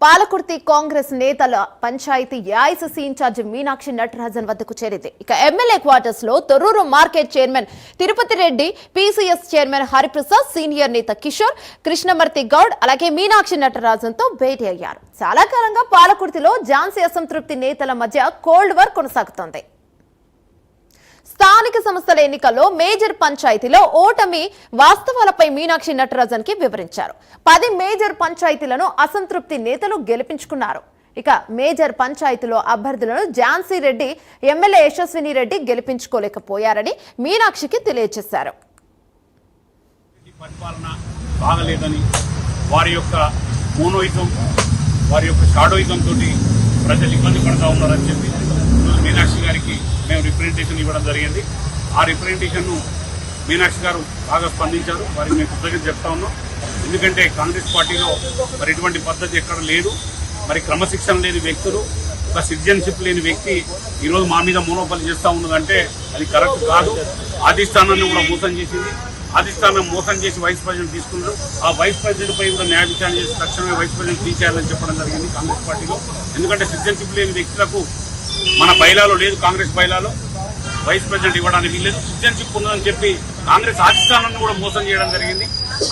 Palakurthi Congress నేతల పంచాయతీ AICC incharge Meenakshi Natarajan వద్దకు చేరింది. ఇక ఎమ్మెల్యే క్వార్టర్స్ లో Thorrur market chairman Tirupati Reddy, PCS chairman Hariprasad, senior నేత కిషోర్, కృష్ణమూర్తి గౌడ్ అలాగే మీనాక్షి నటరాజన్ తో భేటీ అయ్యారు. చాలా కాలంగా పాలకుర్తిలో ఝాన్సీ అసంతృప్తి నేతల మధ్య కోల్డ్ వార్ కొనసాగుతోంది. స్థానిక సంస్థల ఎన్నికల్లో మేజర్ పంచాయతీలో ఓటమి వాస్తవాలపై మీనాక్షి నటరాజన్ కి వివరించారు. 10 మేజర్ పంచాయతీలను అసంతృప్తి నేతలు గెలిపించుకున్నారు. ఇక మేజర్ పంచాయతీలో అభ్యర్థులను ఝాన్సీ రెడ్డి, ఎమ్మెల్యే యశస్విని రెడ్డి గెలిపించుకోలేకపోయారని మీనాక్షికి తెలియజేశారు. మీనాక్షి గారికి మేము రిప్రజెంటేషన్ ఇవ్వడం జరిగింది. ఆ రిప్రజెంటేషన్ మీనాక్షి గారు బాగా స్పందించారు. వారికి మేము కృతజ్ఞత చెప్తా ఉన్నాం. ఎందుకంటే కాంగ్రెస్ పార్టీలో మరి ఇటువంటి పద్ధతి ఎక్కడ లేదు. మరి క్రమశిక్షణ లేని వ్యక్తులు, ఒక సిటిజన్షిప్ లేని వ్యక్తి ఈరోజు మా మీద మోనోపలి చేస్తూ ఉన్నదంటే అది కరెక్ట్ కాదు. అధిష్టానాన్ని కూడా మోసం చేసింది. అధిష్టానం మోసం చేసి వైస్ ప్రెసిడెంట్ తీసుకున్నారు. ఆ వైస్ ప్రెసిడెంట్ పై కూడా న్యాయ విచారణ చేసి తక్షణమే వైస్ ప్రెసిడెంట్ తీసేయాలని చెప్పడం జరిగింది కాంగ్రెస్ పార్టీలో. ఎందుకంటే సిటిజన్షిప్ లేని వ్యక్తులకు మన బైలాలో లేదు, కాంగ్రెస్ బైలాలో వైస్ ప్రెసిడెంట్ ఇవ్వడానికి లేదు. సిటిజన్షిప్ ఉందని చెప్పి కాంగ్రెస్ అధిష్టానాన్ని కూడా మోసం చేయడం జరిగింది.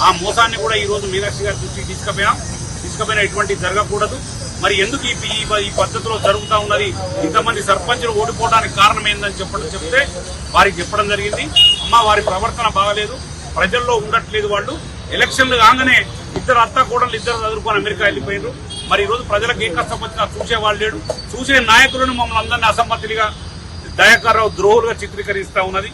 ఆ మోసాన్ని కూడా ఈ రోజు మీనాక్షి గారి దృష్టికి తీసుకుపోయినా ఎటువంటి జరగకూడదు. మరి ఎందుకు ఈ పద్ధతిలో జరుగుతూ ఉన్నది, ఇంతమంది సర్పంచులు ఓడిపోవడానికి కారణం ఏందని చెప్తే వారికి చెప్పడం జరిగింది. వారి ప్రవర్తన బాగలేదు, ప్రజల్లో ఉండట్లేదు. వాళ్ళు ఎలక్షన్లు కాగానే ఇద్దరు అత్తాకోడలు చదువుకొని అమెరికా వెళ్ళిపోయారు. మరి ఈ రోజు ప్రజలకు ఏ కష్టం వచ్చినా చూసేవాళ్ళు లేడు. చూసే నాయకులను మమ్మల్ని అందరినీ అసమ్మతిగా, దయాకర్రావు ద్రోహులుగా చిత్రీకరిస్తూ ఉన్నది.